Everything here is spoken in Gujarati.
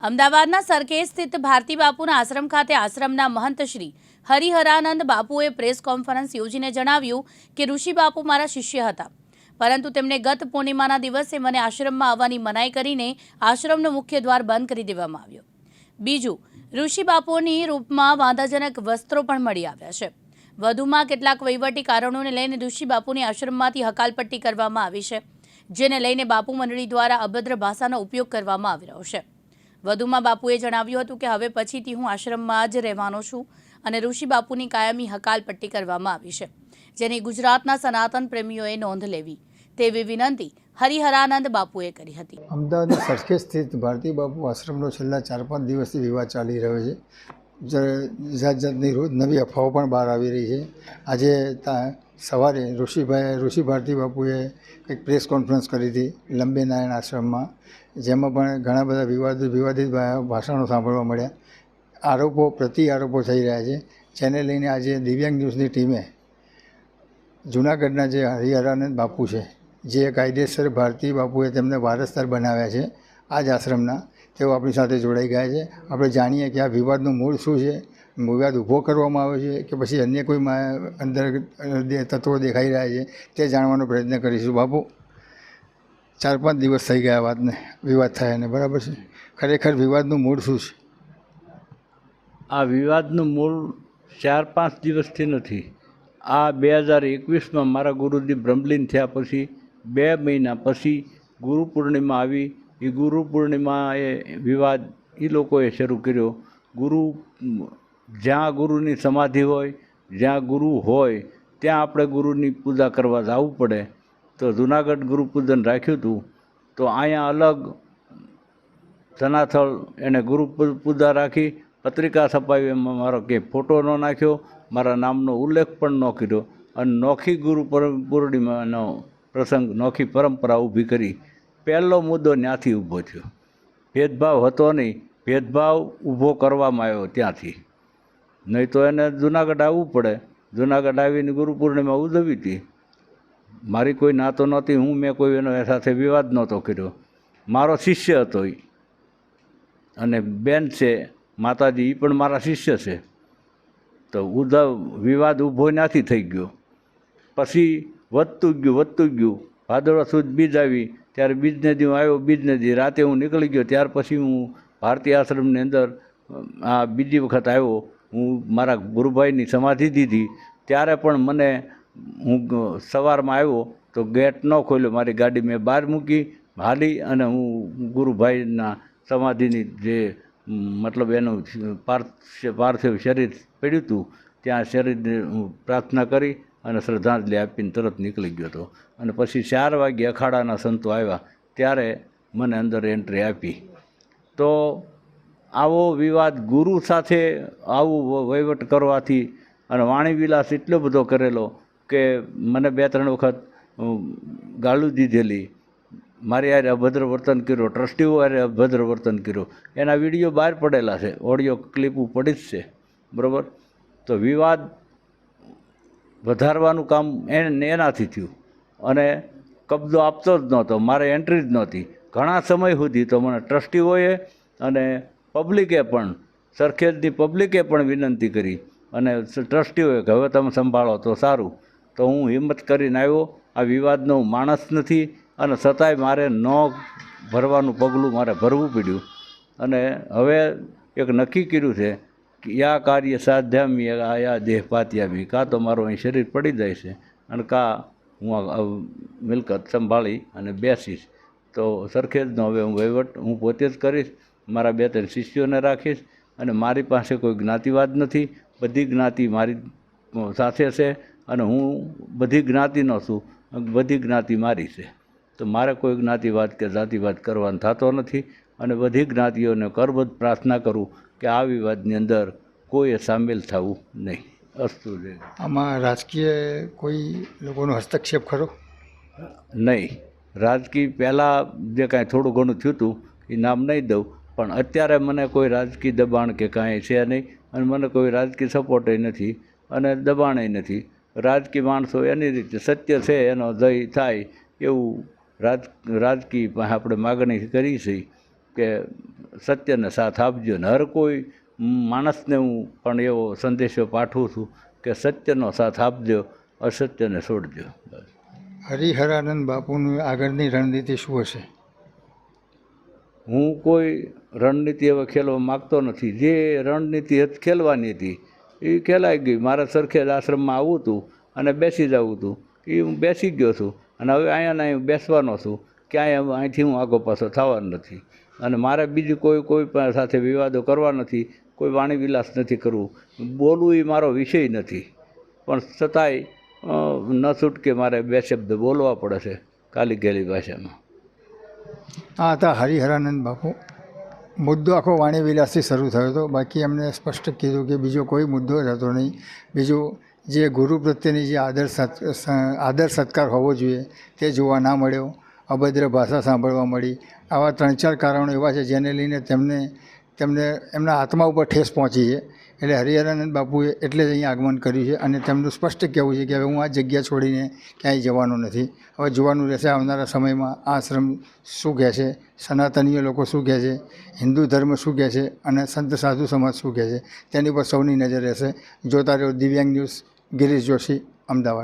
અમદાવાદના સરખેજ સ્થિત ભારતી બાપુના આશ્રમ ખાતે આશ્રમના મહંત શ્રી હરિહરાનંદ બાપુએ પ્રેસ કોન્ફરન્સ યોજીને જણાવ્યું કે ઋષિ બાપુ મારા શિષ્ય હતા, પરંતુ તેમણે ગત પૂર્ણિમાના દિવસે મને આશ્રમમાં આવવાની મનાઈ કરીને આશ્રમનો મુખ્ય દ્વાર બંધ કરી દેવામાં આવ્યો. બીજું, ઋષિ બાપુની રૂપમાં વાંધાજનક વસ્ત્રો પણ મળી આવ્યા છે. વધુમાં કેટલાક વહીવટી કારણોને લઈને ઋષિ બાપુની આશ્રમમાંથી હકાલપટ્ટી કરવામાં આવી છે, જેને લઈને બાપુ મંડળી દ્વારા અભદ્ર ભાષાનો ઉપયોગ કરવામાં આવી રહ્યો છે. વધુમાં બાપુએ જણાવ્યું હતું કે હવે પછીથી હું આશ્રમમાં જ રહેવાનો છું અને ઋષિ બાપુની કાયમી હકાલપટ્ટી કરવામાં આવી છે, જેની ગુજરાતના સનાતન પ્રેમીઓએ નોંધ લેવી તેવી વિનંતી હરિહરાનંદ બાપુએ કરી હતી. અમદાવાદના સરખેજ સ્થિત ભારતી બાપુ આશ્રમનો છેલ્લા 4-5 દિવસથી વિવાદ ચાલી રહ્યો છે. જાત જાતની રોજ નવી અફવાઓ પણ બહાર આવી રહી છે. આજે સવારે ઋષિ ભારતી બાપુએ કંઈક પ્રેસ કોન્ફરન્સ કરી હતી લંબે નારાયણ આશ્રમમાં, જેમાં પણ ઘણા બધા વિવાદિત ભાષણો સાંભળવા મળ્યા. આરોપો પ્રતિ આરોપો થઈ રહ્યા છે, જેને લઈને આજે દિવ્યાંગ ન્યૂઝની ટીમે જૂનાગઢના જે હરિહરાનંદ બાપુ છે, જે કાયદેસર ભારતી બાપુએ તેમને વારસદાર બનાવ્યા છે આ જ આશ્રમના, તેઓ આપણી સાથે જોડાઈ ગયા છે. આપણે જાણીએ કે આ વિવાદનું મૂળ શું છે, વિવાદ ઊભો કરવામાં આવ્યો છે કે પછી અન્ય કોઈ અંદર તત્વો દેખાઈ રહ્યા છે, તે જાણવાનો પ્રયત્ન કરીશું. બાપુ, 4-5 દિવસ થઈ ગયા વાતને, વિવાદ થયા ને, બરાબર છે? ખરેખર વિવાદનું મૂળ શું છે? આ વિવાદનું મૂળ 4-5 દિવસથી નથી. આ 2021માં મારા ગુરુજી બ્રહ્મલીન થયા પછી 2 મહિના પછી ગુરુ પૂર્ણિમા આવી. એ ગુરુ પૂર્ણિમાએ વિવાદ એ લોકોએ શરૂ કર્યો. જ્યાં ગુરુની સમાધિ હોય, જ્યાં ગુરુ હોય ત્યાં આપણે ગુરુની પૂજા કરવા જવું પડે. તો જૂનાગઢ ગુરુ પૂજન રાખ્યું હતું, તો અહીંયા અલગ સનાથળ એને ગુરુ પૂજા રાખી, પત્રિકા છપાવી, એમાં મારો કે ફોટો ન નાખ્યો, મારા નામનો ઉલ્લેખ પણ ન કર્યો, અને નોખી ગુરુ પૂર્ણિમાનો પ્રસંગ, નોખી પરંપરા ઊભી કરી. પહેલો મુદ્દો ત્યાંથી ઊભો થયો. ભેદભાવ હતો નહીં, ભેદભાવ ઊભો કરવામાં આવ્યો ત્યાંથી. નહીં તો એને જૂનાગઢ આવવું પડે. જૂનાગઢ આવીને ગુરુ પૂર્ણિમા ઉજવી હતી. મારી કોઈ નાતો નહોતી, મેં કોઈ એનો સાથે વિવાદ નહોતો કર્યો. મારો શિષ્ય હતો એ, અને બેન છે માતાજી, એ પણ મારા શિષ્ય છે. તો વિવાદ ઊભો ત્યાંથી થઈ ગયો. પછી વધતું ગયું. ભાદરવા સુદ બીજ આવી, ત્યારે બીજને દી હું આવ્યો. બીજને દી રાતે હું નીકળી ગયો. ત્યાર પછી હું ભારતીય આશ્રમની અંદર આ બીજી વખત આવ્યો. હું મારા ગુરુભાઈની સમાધિ દીધી, ત્યારે પણ મને, હું સવારમાં આવ્યો તો ગેટ ન ખોલ્યો, મારી ગાડી મેં બહાર મૂકી, હાલી, અને હું ગુરુભાઈના સમાધિની જે મતલબ એનું પાર્થિવ શરીર પડ્યું હતું ત્યાં શરીરને હું પ્રાર્થના કરી અને શ્રદ્ધાંજલિ આપીને તરત નીકળી ગયો હતો. અને પછી 4 વાગ્યે અખાડાના સંતો આવ્યા, ત્યારે મને અંદર એન્ટ્રી આપી. તો આવો વિવાદ ગુરુ સાથે આવું વહીવટ કરવાથી, અને વાણીવિલાસ એટલો બધો કરેલો કે મને 2-3 વખત ગાળું દીધેલી, મારી હારે અભદ્ર વર્તન કર્યો, ટ્રસ્ટીઓ હારે અભદ્ર વર્તન કર્યો. એના વિડીયો બહાર પડેલા છે, ઓડિયો ક્લિપો પડી જ છે, બરાબર? તો વિવાદ વધારવાનું કામ એનાથી થયું, અને કબજો આપતો જ નહોતો, મારે એન્ટ્રી જ નહોતી ઘણા સમય સુધી. તો મને ટ્રસ્ટીઓએ અને પબ્લિકે પણ, સરખેજની પબ્લિકે પણ વિનંતી કરી, અને ટ્રસ્ટીઓએ કે હવે તમે સંભાળો તો સારું. તો હું હિંમત કરીને આવ્યો. આ વિવાદનો માણસ નથી, અને છતાંય મારે ન ભરવાનું પગલું મારે ભરવું પડ્યું. અને હવે એક નક્કી કર્યું છે કે યા કાર્ય સાધ્યામી યા દેહ પાત્યામી, કાં તો મારું અહીં શરીર પડી જાય છે, અને કાં હું મિલકત સંભાળી અને બેસીશ. તો સરખેજનો હવે હું વહીવટ હું પોતે જ કરીશ. મારા 2-3 શિષ્યોને રાખીશ, અને મારી પાસે કોઈ જ્ઞાતિવાદ નથી. બધી જ્ઞાતિ મારી સાથે છે, અને હું બધી જ્ઞાતિનો છું, બધી જ્ઞાતિ મારી છે. તો મારે કોઈ જ્ઞાતિવાદ કે જાતિવાદ કરવાનો થતો નથી, અને બધી જ્ઞાતિઓને કરબદ્ધ પ્રાર્થના કરું કે આ વિવાદની અંદર કોઈએ સામેલ થવું નહીં. અસ્તુ. આમાં રાજકીય કોઈ લોકોનો હસ્તક્ષેપ ખરો? નહીં. રાજકીય પહેલાં જે કાંઈ થોડું ઘણું થયું હતું એ નામ નહીં દઉં, પણ અત્યારે મને કોઈ રાજકીય દબાણ કે કાંઈ છે નહીં, અને મને કોઈ રાજકીય સપોર્ટય નથી અને દબાણય નથી. રાજકીય માણસો એની રીતે સત્ય છે એનો જય થાય એવું રાજકીય આપણે માગણી કરી છે કે સત્યને સાથ આપજો. ને હર કોઈ માણસને હું પણ એવો સંદેશો પાઠવું છું કે સત્યનો સાથ આપજો, અસત્યને છોડજો. બસ. હરિહરાનંદ બાપુની આગળની રણનીતિ શું હશે? હું કોઈ રણનીતિ હવે ખેલવા માગતો નથી. જે રણનીતિ ખેલવાની હતી એ ખેલાઈ ગઈ. મારા સરખેજ આશ્રમમાં આવવું હતું અને બેસી જવું હતું, એ હું બેસી ગયો છું. અને હવે અહીંયા અહીં બેસવાનો છું, ક્યાંય અહીંથી હું આગો પાછો થવાનો નથી. અને મારે બીજું કોઈ પણ સાથે વિવાદો કરવા નથી, કોઈ વાણી વિલાસ નથી કરવું. બોલવું એ મારો વિષય નથી, પણ છતાંય ન છૂટકે મારે બે શબ્દ બોલવા પડે છે કાલી ગેલી ભાષામાં. આ હતા હરિહરાનંદ બાપુ. મુદ્દો આખો વાણી વિલાસથી શરૂ થયો હતો. બાકી એમને સ્પષ્ટ કીધું કે બીજો કોઈ મુદ્દો જ હતો નહીં. બીજું જે ગુરુ પ્રત્યેની જે આદર સત્કાર હોવો જોઈએ તે જોવા ના મળ્યો. અભદ્ર ભાષા સાંભળવા મળી. આવા 3-4 કારણો એવા છે જેને લઈને તેમને એમના આત્મા ઉપર ઠેસ પહોંચી છે. એટલે હરિહરાનંદ બાપુએ એટલે જ અહીંયા આગમન કર્યું છે અને તેમનું સ્પષ્ટ કહેવું છે કે હવે હું આ જગ્યા છોડીને ક્યાંય જવાનો નથી. હવે જોવાનું રહેશે આવનારા સમયમાં આ આશ્રમ શું કહે છે, સનાતનીય લોકો શું કહે છે, હિન્દુ ધર્મ શું કહે છે અને સંત સાધુ સમાજ શું કહે છે, તેની પર સૌની નજર રહેશે. જોતા રહ્યો દિવ્યાંગ ન્યૂઝ. ગિરીશ જોશી, અમદાવાદ.